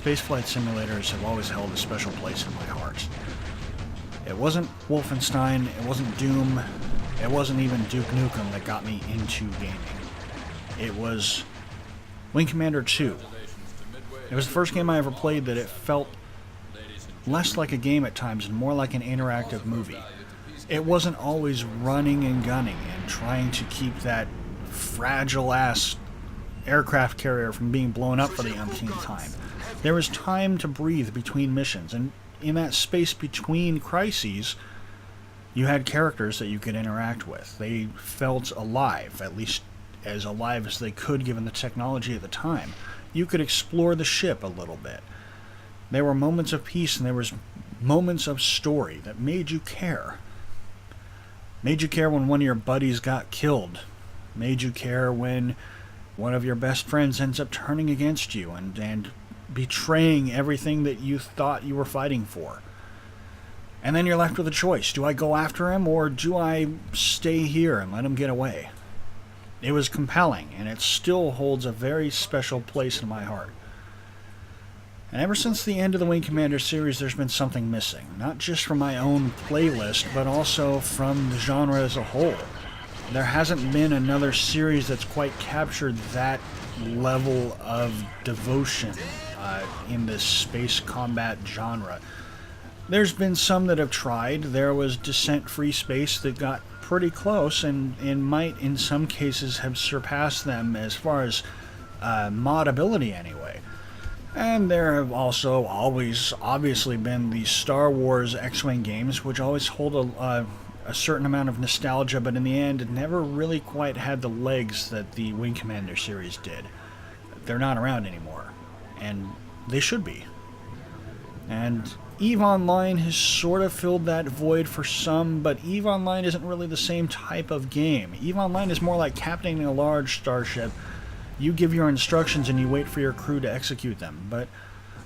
spaceflight simulators have always held a special place in my heart. It wasn't Wolfenstein, it wasn't Doom, it wasn't even Duke Nukem that got me into gaming. It was Wing Commander 2. It was the first game I ever played that it felt less like a game at times and more like an interactive movie. It wasn't always running and gunning and trying to keep that fragile-ass aircraft carrier from being blown up for the umpteenth time. There was time to breathe between missions, and in that space between crises, you had characters that you could interact with. They felt alive, at least as alive as they could given the technology at the time. You could explore the ship a little bit. There were moments of peace and there was moments of story that made you care. Made you care when one of your buddies got killed. Made you care when one of your best friends ends up turning against you and betraying everything that you thought you were fighting for. And then you're left with a choice. Do I go after him or do I stay here and let him get away? It was compelling, and it still holds a very special place in my heart. And ever since the end of the Wing Commander series, there's been something missing. Not just from my own playlist, but also from the genre as a whole. There hasn't been another series that's quite captured that level of devotion in this space combat genre. There's been some that have tried. There was Descent Free Space that got pretty close and might in some cases have surpassed them as far as modability anyway. And there have also always obviously been the Star Wars X-Wing games, which always hold a certain amount of nostalgia, but in the end it never really quite had the legs that the Wing Commander series did. They're not around anymore, and they should be. And EVE Online has sort of filled that void for some, but EVE Online isn't really the same type of game. EVE Online is more like captaining a large starship. You give your instructions and you wait for your crew to execute them, but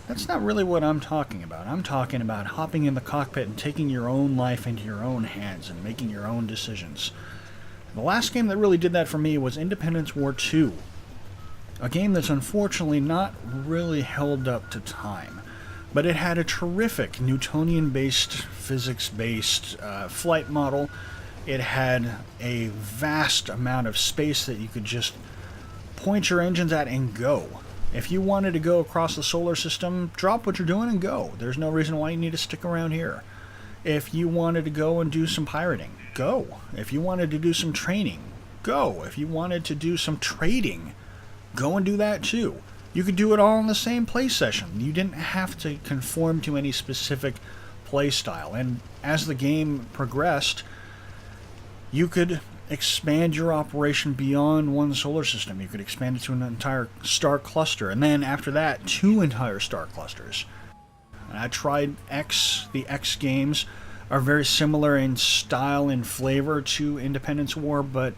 that's not really what I'm talking about. I'm talking about hopping in the cockpit and taking your own life into your own hands and making your own decisions. The last game that really did that for me was Independence War 2, a game that's unfortunately not really held up to time. But it had a terrific Newtonian-based, physics-based flight model. It had a vast amount of space that you could just point your engines at and go. If you wanted to go across the solar system, drop what you're doing and go. There's no reason why you need to stick around here. If you wanted to go and do some pirating, go. If you wanted to do some training, go. If you wanted to do some trading, go and do that too. You could do it all in the same play session. You didn't have to conform to any specific play style. And as the game progressed, you could expand your operation beyond one solar system. You could expand it to an entire star cluster. And then after that, 2 entire star clusters. And I tried X. The X games are very similar in style and flavor to Independence War, but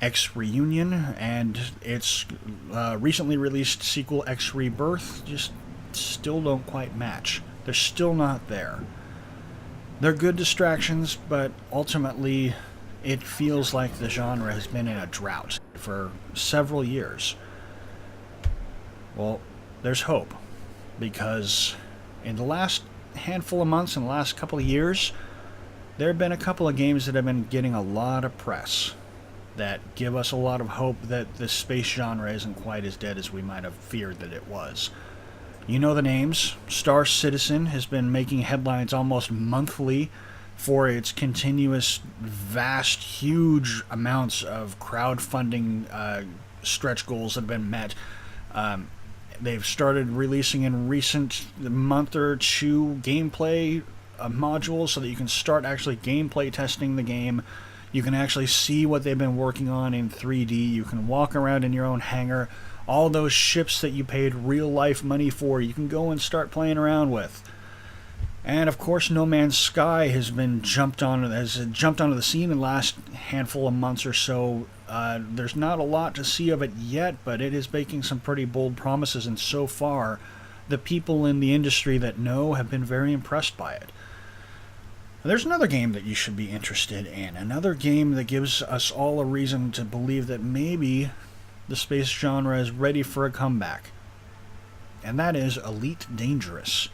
X Reunion and its recently released sequel X Rebirth just still don't quite match. They're still not there. They're good distractions, but ultimately it feels like the genre has been in a drought for several years. Well, there's hope, because in the last handful of months, in the last couple of years, there have been a couple of games that have been getting a lot of press that give us a lot of hope that the space genre isn't quite as dead as we might have feared that it was. You know the names. Star Citizen has been making headlines almost monthly for its continuous, vast, huge amounts of crowdfunding stretch goals that have been met. They've started releasing in recent month or two gameplay modules so that you can start actually gameplay testing the game. You can actually see what they've been working on in 3D. You can walk around in your own hangar. All those ships that you paid real-life money for, you can go and start playing around with. And of course, No Man's Sky has jumped onto the scene in the last handful of months or so. There's not a lot to see of it yet, but it is making some pretty bold promises, and so far, the people in the industry that know have been very impressed by it. There's another game that you should be interested in. Another game that gives us all a reason to believe that maybe the space genre is ready for a comeback. and that is Elite Dangerous.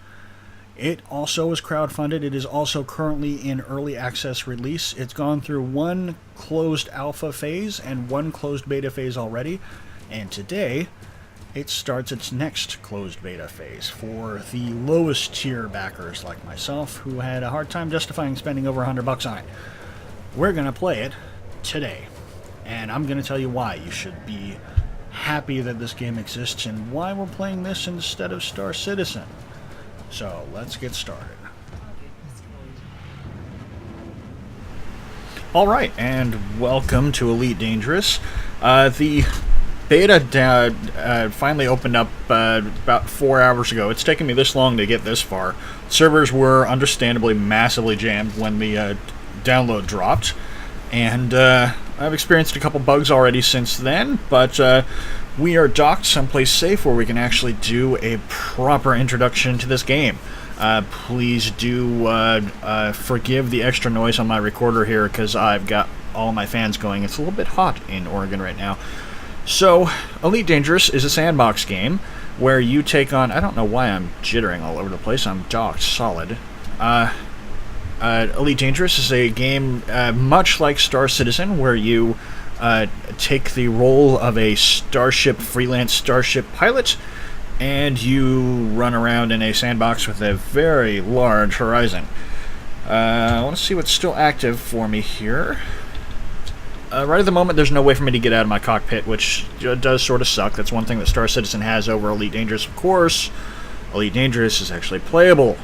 It also is crowdfunded. It is also currently in early access release. It's gone through one closed alpha phase and one closed beta phase already, and today it starts its next closed beta phase for the lowest tier backers like myself who had a hard time justifying spending over $100 on it. We're going to play it today, and I'm going to tell you why you should be happy that this game exists and why we're playing this instead of Star Citizen. So let's get started. Alright, and welcome to Elite Dangerous. The beta finally opened up about 4 hours ago. It's taken me this long to get this far. Servers were understandably massively jammed when the download dropped, and I've experienced a couple bugs already since then, but we are docked someplace safe where we can actually do a proper introduction to this game. Please do forgive the extra noise on my recorder here because I've got all my fans going. It's a little bit hot in Oregon right now. So, Elite Dangerous is a sandbox game where you take on... I don't know why I'm jittering all over the place. I'm docked solid. Elite Dangerous is a game much like Star Citizen where you take the role of a freelance starship pilot, and you run around in a sandbox with a very large horizon. I want to see what's still active for me here. Right at the moment, there's no way for me to get out of my cockpit, which does sort of suck. That's one thing that Star Citizen has over Elite Dangerous, of course. Elite Dangerous is actually playable,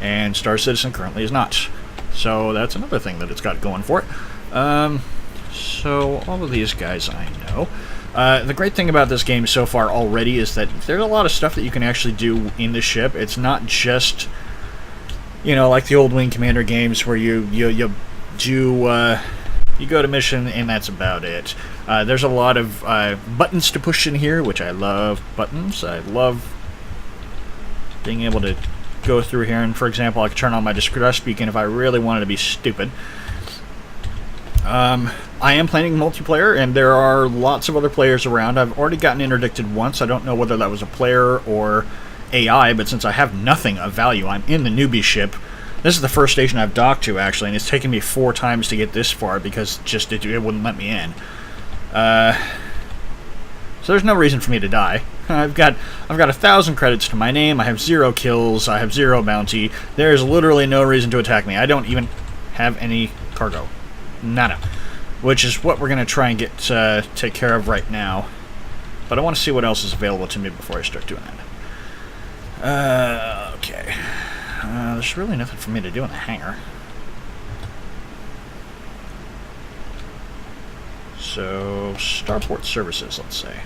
and Star Citizen currently is not. So that's another thing that it's got going for it. So all of these guys I know. The great thing about this game so far already is that there's a lot of stuff that you can actually do in the ship. It's not just, you know, like the old Wing Commander games where you go to mission and that's about it. There's a lot of buttons to push in here, which I love buttons. I love being able to go through here, and for example, I could turn on my distress beacon if I really wanted to be stupid. I am playing multiplayer, and there are lots of other players around. I've already gotten interdicted once. I don't know whether that was a player or AI, but since I have nothing of value, I'm in the newbie ship. This is the first station I've docked to, actually, and it's taken me 4 times to get this far because just it wouldn't let me in. So there's no reason for me to die. I've got 1,000 credits to my name. I have 0 kills. I have 0 bounty. There's literally no reason to attack me. I don't even have any cargo. Nada. Which is what we're going to try and take care of right now. But I want to see what else is available to me before I start doing that. Okay. There's really nothing for me to do in the hangar. So, Starport Services, let's say.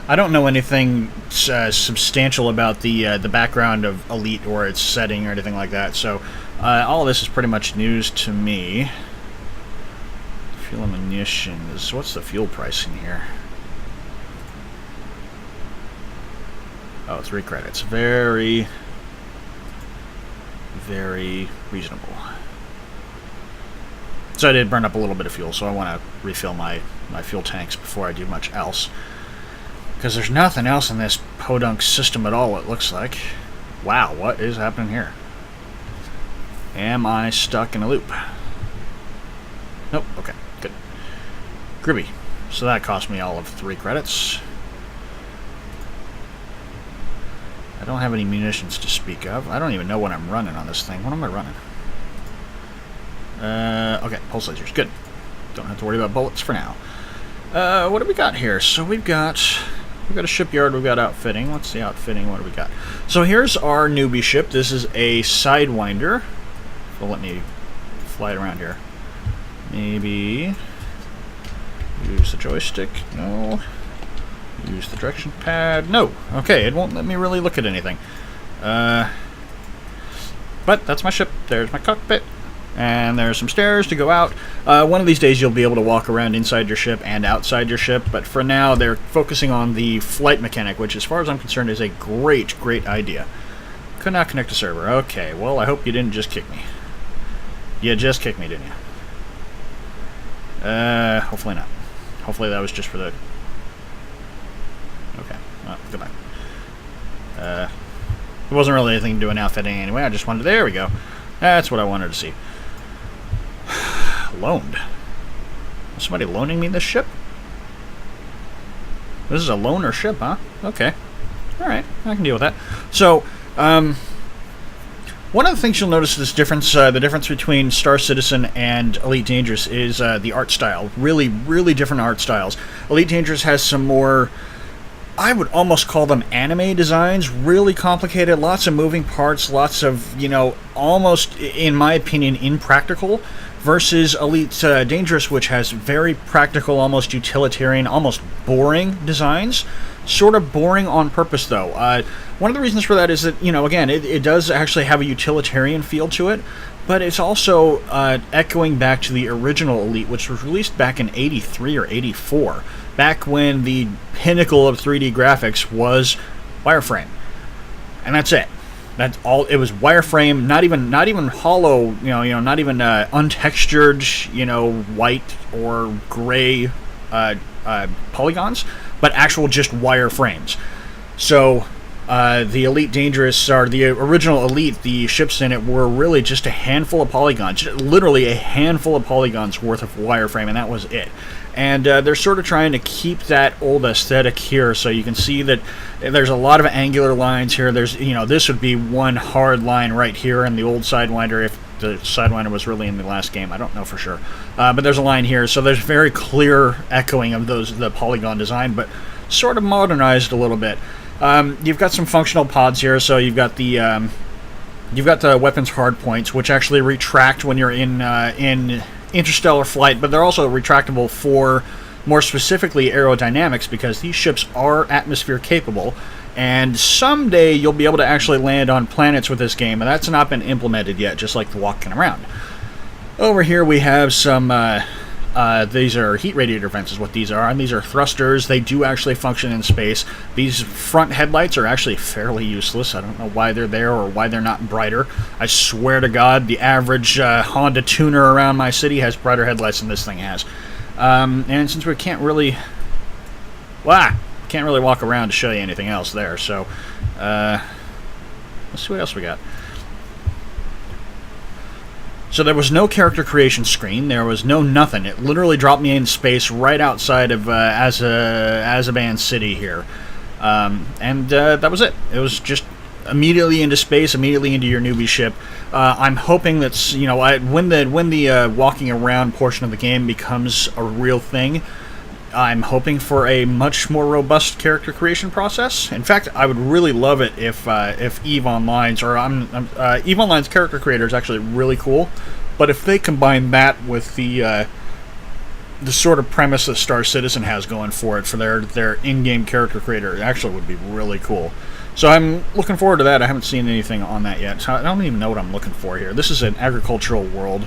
I don't know anything substantial about the background of Elite or its setting or anything like that, so all of this is pretty much news to me. Fuel and munitions. What's the fuel price in here? Oh, 3 credits. Very, very reasonable. So I did burn up a little bit of fuel, so I want to refill my fuel tanks before I do much else. Because there's nothing else in this podunk system at all, it looks like. Wow, what is happening here? Am I stuck in a loop? Nope, okay, good. Gribby. So that cost me all of 3 credits. I don't have any munitions to speak of. I don't even know what I'm running on this thing. What am I running? Okay, pulse lasers. Good. Don't have to worry about bullets for now. What do we got here? So we've got a shipyard, we've got outfitting. What's the outfitting? What do we got? So here's our newbie ship. This is a Sidewinder. Well, let me fly it around here. Maybe use the joystick. No. Use the direction pad. No. Okay, it won't let me really look at anything. But that's my ship. There's my cockpit. And there's some stairs to go out. One of these days you'll be able to walk around inside your ship and outside your ship, but for now they're focusing on the flight mechanic, which as far as I'm concerned is a great, great idea. Could not connect to server. Okay, well I hope you didn't just kick me. You just kicked me, didn't you? Hopefully not. Hopefully that was just for the Go back. There wasn't really anything to do in outfitting anyway. I just wanted... There we go. That's what I wanted to see. Loaned. Is somebody loaning me this ship? This is a loaner ship, huh? Okay. Alright, I can deal with that. So, one of the things you'll notice is the difference between Star Citizen and Elite Dangerous is the art style. Really, really different art styles. Elite Dangerous has some more, I would almost call them anime designs, really complicated, lots of moving parts, lots of, almost, in my opinion, impractical, versus Elite Dangerous, which has very practical, almost utilitarian, almost boring designs. Sort of boring on purpose, though. One of the reasons for that is that, again, it does actually have a utilitarian feel to it, but it's also echoing back to the original Elite, which was released back in 83 or 84, back when the pinnacle of 3D graphics was wireframe. And that's it. That's all. It was wireframe, not even hollow, not even untextured, white or gray polygons, but actual just wireframes. So the Elite Dangerous, or the original Elite, the ships in it were really just a handful of polygons, literally a handful of polygons worth of wireframe, and that was it. And they're sort of trying to keep that old aesthetic here, so you can see that there's a lot of angular lines here. There's, this would be one hard line right here in the old Sidewinder, if the Sidewinder was really in the last game. I don't know for sure. But there's a line here, so there's very clear echoing of the polygon design, but sort of modernized a little bit. You've got some functional pods here, so you've got the weapons hard points, which actually retract when you're in interstellar flight, but they're also retractable for, more specifically, aerodynamics, because these ships are atmosphere capable, and someday you'll be able to actually land on planets with this game, and that's not been implemented yet, just like the walking around. Over here we have some, these are heat radiator vents is what these are, and these are thrusters. They do actually function in space. These front headlights are actually fairly useless. I don't know why they're there or why they're not brighter. I swear to God, the average Honda tuner around my city has brighter headlights than this thing has. And since we can't really walk around to show you anything else there, so let's see what else we got. So there was no character creation screen. There was no nothing. It literally dropped me in space right outside of Azaban City here, and that was it. It was just immediately into space, immediately into your newbie ship. I'm hoping that's when the walking around portion of the game becomes a real thing, I'm hoping for a much more robust character creation process. In fact, I would really love it if EVE Online's, or EVE Online's character creator is actually really cool, but if they combine that with the sort of premise that Star Citizen has going for it, for their in-game character creator, it actually would be really cool. So I'm looking forward to that. I haven't seen anything on that yet, so I don't even know what I'm looking for here. This is an agricultural world,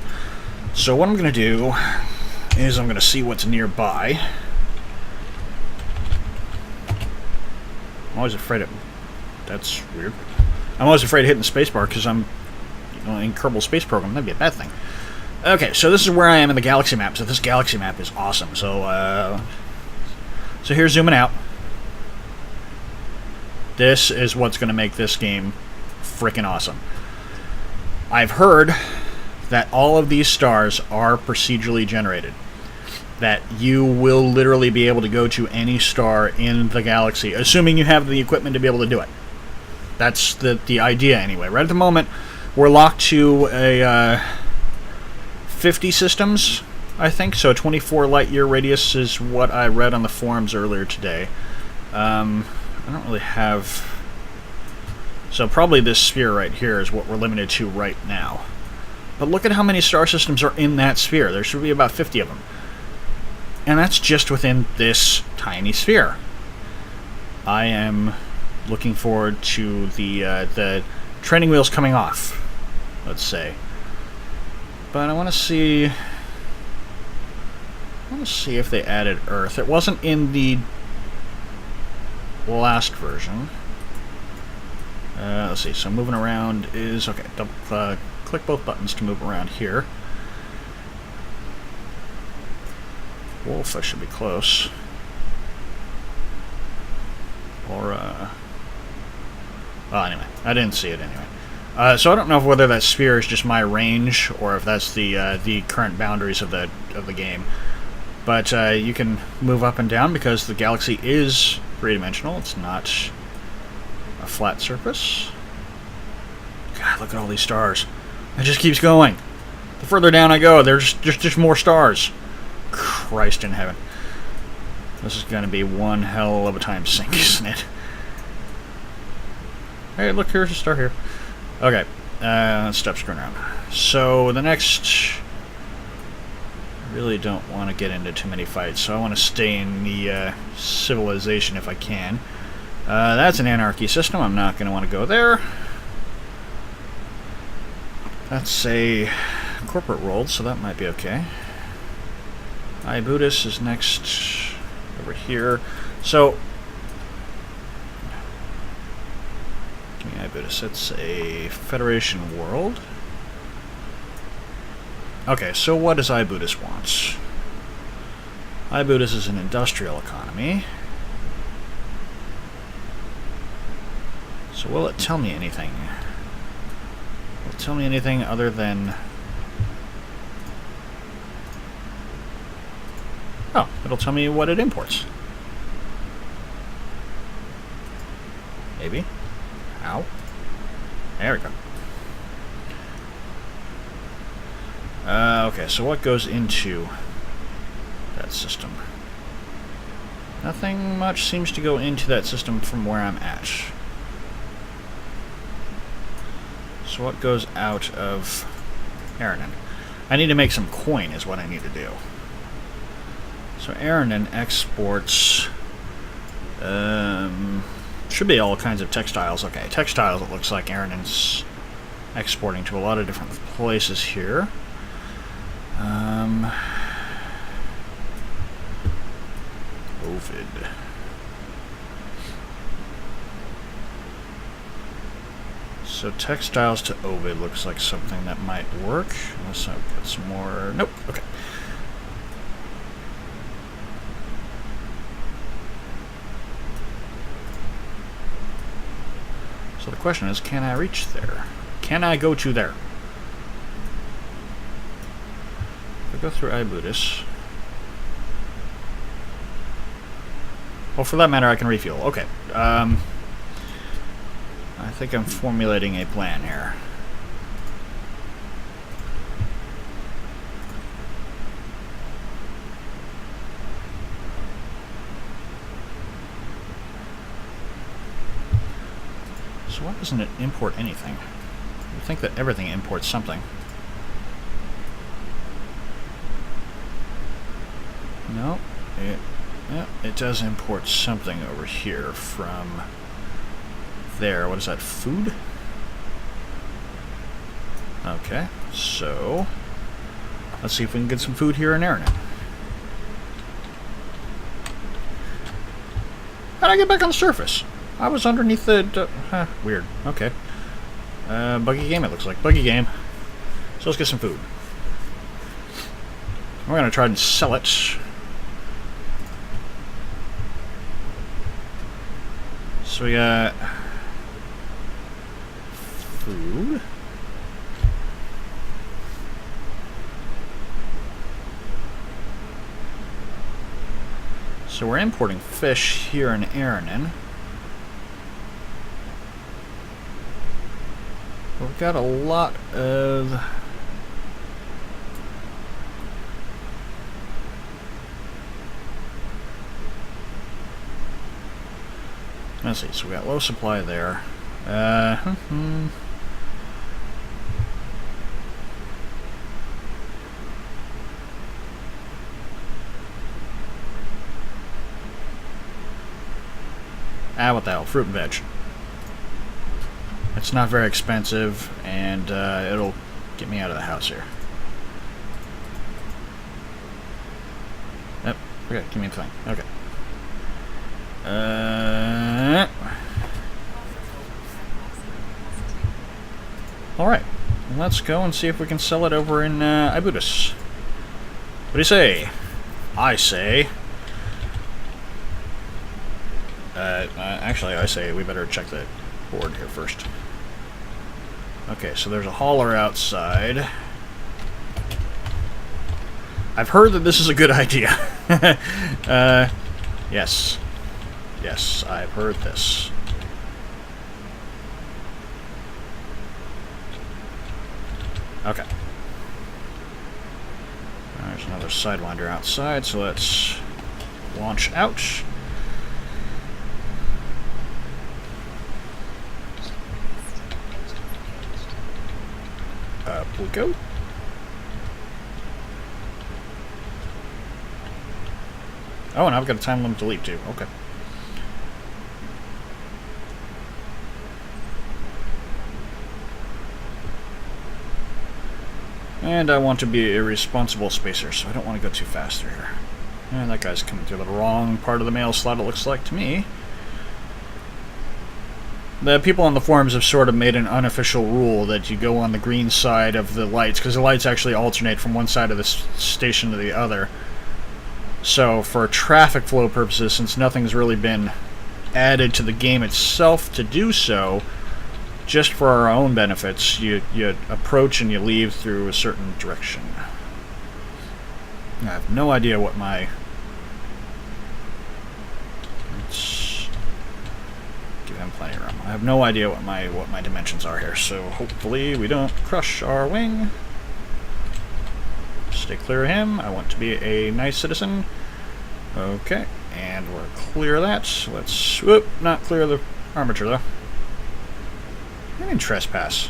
so what I'm going to do is I'm going to see what's nearby. I'm always afraid of... That's weird. I'm always afraid of hitting the spacebar because I'm in Kerbal Space Program. That'd be a bad thing. Okay, so this is where I am in the galaxy map. So this galaxy map is awesome. So, so here's zooming out. This is what's going to make this game freaking awesome. I've heard that all of these stars are procedurally generated. That you will literally be able to go to any star in the galaxy, assuming you have the equipment to be able to do it. That's the idea anyway. Right at the moment, we're locked to a 50 systems, I think. So 24 light-year radius is what I read on the forums earlier today. I don't really have... So probably this sphere right here is what we're limited to right now. But look at how many star systems are in that sphere. There should be about 50 of them. And that's just within this tiny sphere. I am looking forward to the training wheels coming off, let's say. But I want to see if they added Earth. It wasn't in the last version. Let's see. So moving around is okay. Click both buttons to move around here. Wolf, I should be close. Or, well, anyway, I didn't see it anyway. So I don't know whether that sphere is just my range, or if that's the current boundaries of the game. But you can move up and down because the galaxy is three-dimensional. It's not a flat surface. God, look at all these stars. It just keeps going. The further down I go, there's just more stars. Christ in heaven. This is going to be one hell of a time sink, isn't it? Hey, look, here's a star here. Okay, let's stop screwing around. So, the next... I really don't want to get into too many fights, so I want to stay in the civilization if I can. That's an anarchy system. I'm not going to want to go there. That's a corporate world, so that might be okay. Ibudis is next over here. So, give me Ibudis. It's a Federation world. Okay, so what does Ibudis want? Ibudis is an industrial economy. So will it tell me anything? Will it tell me anything other than... Oh, it'll tell me what it imports. Maybe. Ow. There we go. Okay, so what goes into that system? Nothing much seems to go into that system from where I'm at. So what goes out of Aranon? I need to make some coin is what I need to do. So Aranon exports... should be all kinds of textiles. Okay, textiles, it looks like Aranon's exporting to a lot of different places here. Ovid. So textiles to Ovid looks like something that might work. Unless I put some more... Nope, okay. So the question is, can I reach there? Can I go to there? If I go through Ibudis... Well, for that matter, I can refuel. Okay. I think I'm formulating a plan here. So why doesn't it import anything? You'd think that everything imports something. No. Yeah, it does import something over here from there. What is that? Food? Okay, so let's see if we can get some food here in Aranon. How'd I get back on the surface? I was underneath the... weird. Okay. Buggy game, it looks like. Buggy game. So let's get some food. We're going to try and sell it. So we got... food. So we're importing fish here in Aranon. We've got a lot of... Let's see, so we got low supply there. What the hell? Fruit and veg. It's not very expensive, and it'll get me out of the house here. Yep, okay, give me a thing. Okay. Alright, let's go and see if we can sell it over in Ibudis. What do you say? I say... Actually, I say we better check the board here first. Okay, so there's a hauler outside. I've heard that this is a good idea. Yes. Yes, I've heard this. Okay. There's another Sidewinder outside, so let's launch out. Up we go. Oh, and I've got a time limit to leap too. Okay. And I want to be a responsible spacer, so I don't want to go too fast through here. And that guy's coming through the wrong part of the mail slot, it looks like to me. The people on the forums have sort of made an unofficial rule that you go on the green side of the lights, because the lights actually alternate from one side of the station to the other. So for traffic flow purposes, since nothing's really been added to the game itself to do so, just for our own benefits, you approach and you leave through a certain direction. I have no idea what my... Let's give him plenty of room. I have no idea what my dimensions are here, so hopefully we don't crush our wing. Stay clear of him. I want to be a nice citizen. Okay, and we're clear of that. Let's... Whoop, not clear of the armature, though. I mean trespass.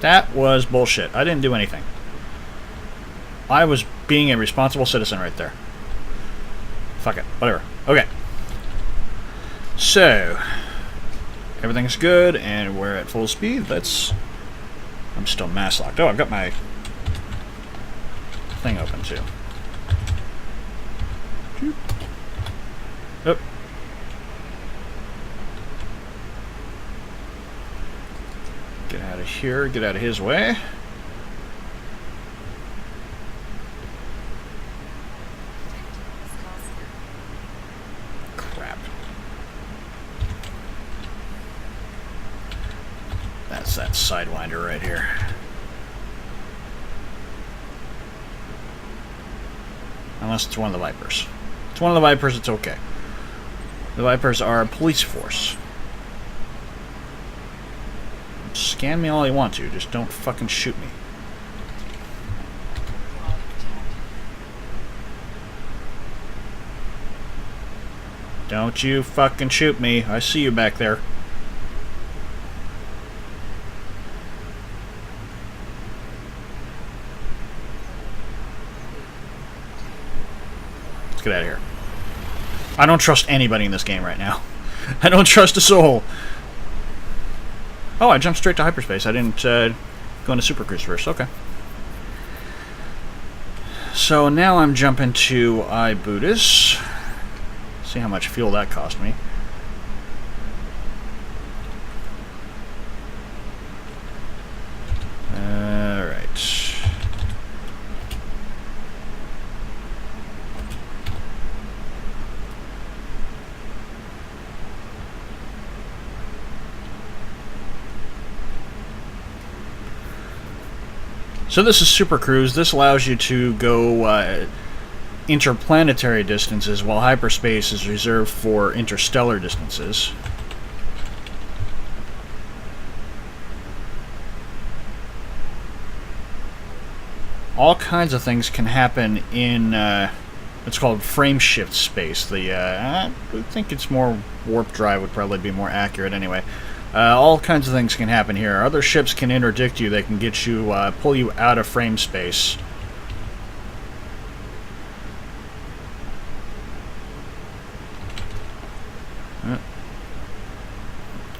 That was bullshit. I didn't do anything. I was being a responsible citizen right there. Fuck it. Whatever. Okay. So, everything's good, and we're at full speed. Let's... I'm still mass locked. Oh, I've got my thing open, too. Oh. Get out of here. Get out of his way. Crap. That's that Sidewinder right here. Unless it's one of the Vipers. If it's one of the Vipers, it's okay. The Vipers are a police force. Scan me all you want to, just don't fucking shoot me. Don't you fucking shoot me. I see you back there. Let's get out of here. I don't trust anybody in this game right now. I don't trust a soul. Oh, I jumped straight to hyperspace. I didn't go into Super Cruise first. Okay. So now I'm jumping to Ibutis. See how much fuel that cost me. Alright. So this is Super Cruise. This allows you to go interplanetary distances, while hyperspace is reserved for interstellar distances. All kinds of things can happen in what's called frame shift space. I think it's more warp drive would probably be more accurate anyway. All kinds of things can happen here. Other ships can interdict you. They can get you, pull you out of frame space.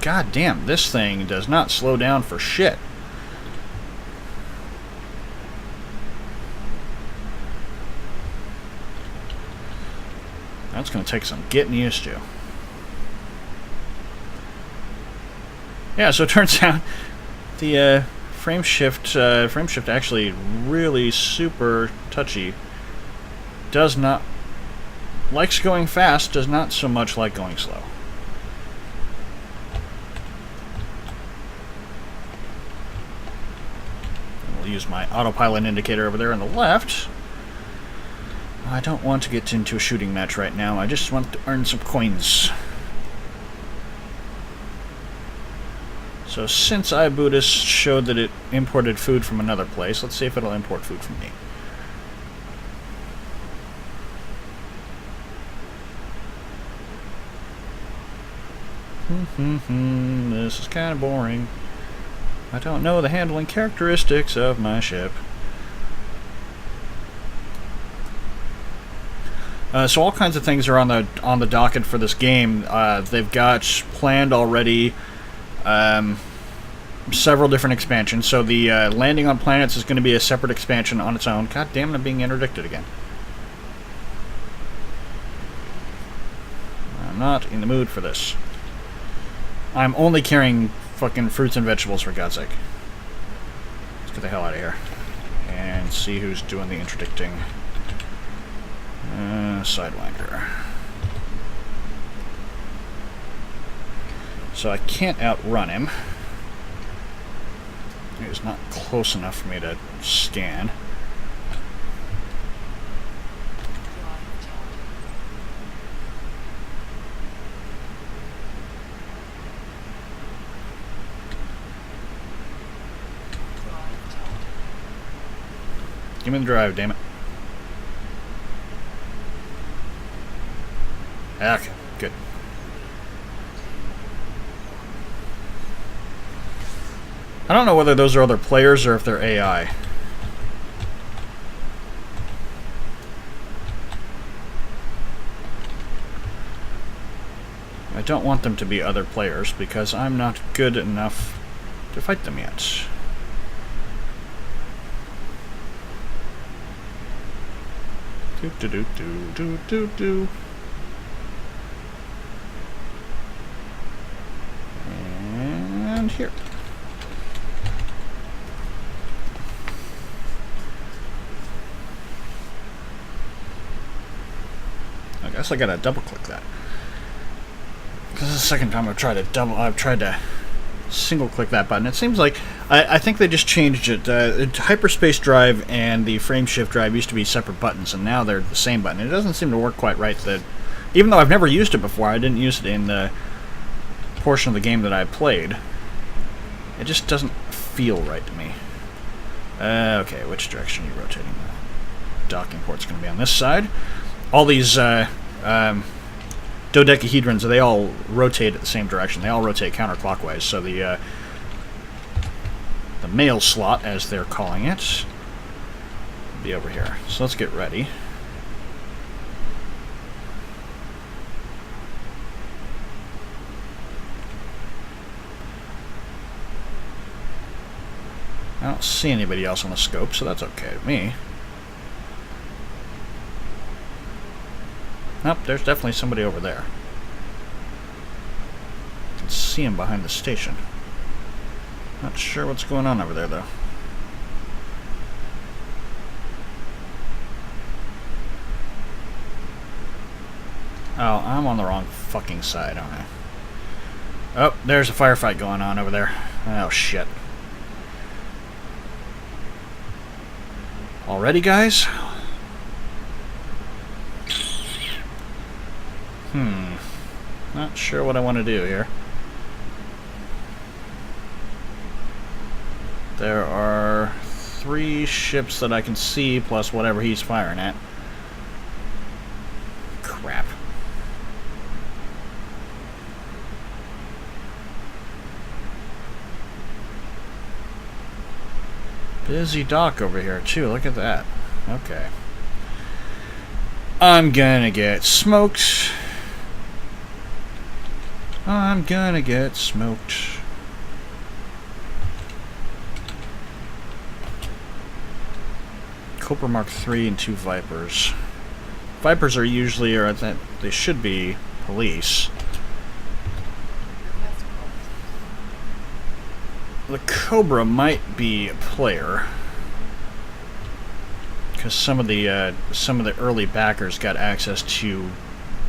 God damn, this thing does not slow down for shit. That's going to take some getting used to. Yeah, so it turns out the frame shift actually really super touchy. Does not likes going fast, does not so much like going slow. We'll use my autopilot indicator over there on the left. I don't want to get into a shooting match right now. I just want to earn some coins. So since iBuddhist showed that it imported food from another place, let's see if it'll import food from me. This is kind of boring. I don't know the handling characteristics of my ship. So all kinds of things are on the docket for this game. They've got planned already several different expansions. So the landing on planets is going to be a separate expansion on its own. God damn it, I'm being interdicted again. I'm not in the mood for this. I'm only carrying fucking fruits and vegetables, for God's sake. Let's get the hell out of here. And see who's doing the interdicting. Sidewinder. So I can't outrun him. He's not close enough for me to scan. Give me the drive, damn it. Okay, good. I don't know whether those are other players or if they're AI. I don't want them to be other players because I'm not good enough to fight them yet. Do do do do do do do. And here. I guess I gotta double click that. This is the second time I've tried to single click that button. It seems like I think they just changed it. Hyperspace drive and the frame shift drive used to be separate buttons, and now they're the same button. It doesn't seem to work quite right. Even though I've never used it before, I didn't use it in the portion of the game that I played. It just doesn't feel right to me. Okay, which direction are you rotating? The docking port's going to be on this side. All these dodecahedrons, they all rotate at the same direction. They all rotate counterclockwise. So the mail slot, as they're calling it, will be over here. So let's get ready. I don't see anybody else on the scope, so that's okay with me. Nope, there's definitely somebody over there. I can see him behind the station. Not sure what's going on over there, though. Oh, I'm on the wrong fucking side, aren't I? Oh, there's a firefight going on over there. Oh, shit. Already, guys? Not sure what I want to do here. There are 3 ships that I can see, plus whatever he's firing at. Crap. Busy dock over here, too. Look at that. Okay. I'm gonna get smoked. I'm gonna get smoked. Cobra Mark III and 2 Vipers. Vipers are usually, or they should be, police. the Cobra might be a player, because some of the early backers got access to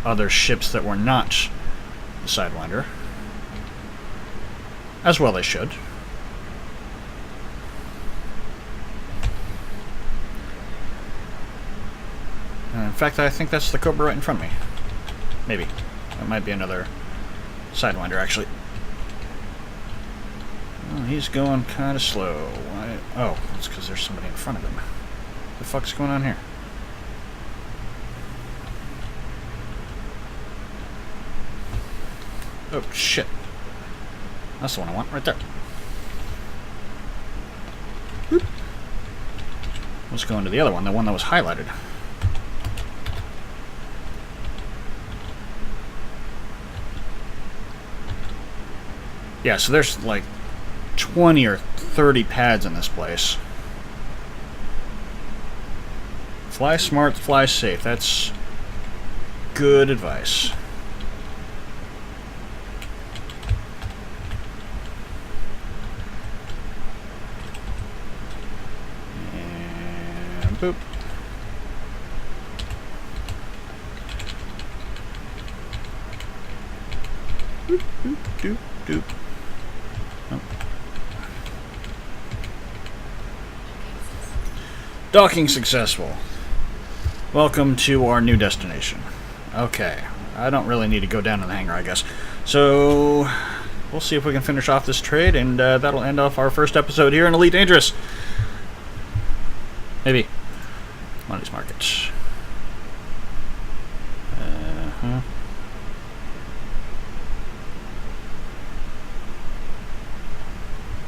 other ships that were not the Sidewinder, as well they should. In fact, I think that's the Cobra right in front of me. Maybe. That might be another Sidewinder, actually. Well, he's going kind of slow. Why? Oh, it's because there's somebody in front of him. What the fuck's going on here? Oh, shit. That's the one I want, right there. Whoop. Let's go into the other one, the one that was highlighted. Yeah, so there's like 20 or 30 pads in this place. Fly smart, fly safe. That's good advice. And boop. Doop, doop, doop, doop. Oh. Docking successful. Welcome to our new destination. Okay, I don't really need to go down to the hangar, I guess. So, we'll see if we can finish off this trade, and that'll end off our first episode here in Elite Dangerous. Maybe. One of these markets.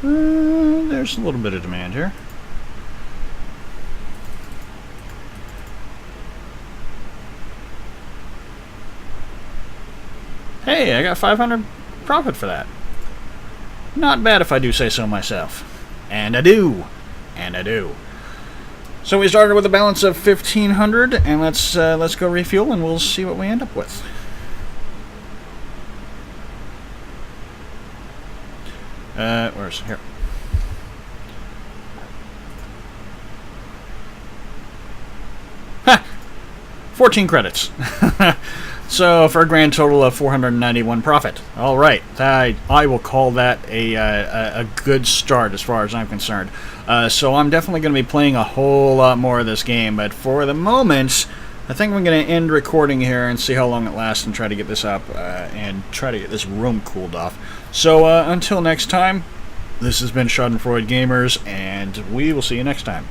There's a little bit of demand here. Hey, I got 500 profit for that. Not bad if I do say so myself. And I do. And I do. So we started with a balance of 1,500, and let's go refuel, and we'll see what we end up with. Where's here? Ha! 14 credits. So for a grand total of 491 profit. All right, I will call that a good start as far as I'm concerned. So I'm definitely going to be playing a whole lot more of this game, but for the moment, I think I'm going to end recording here and see how long it lasts and try to get this up and try to get this room cooled off. So until next time, this has been Schadenfreude Gamers, and we will see you next time.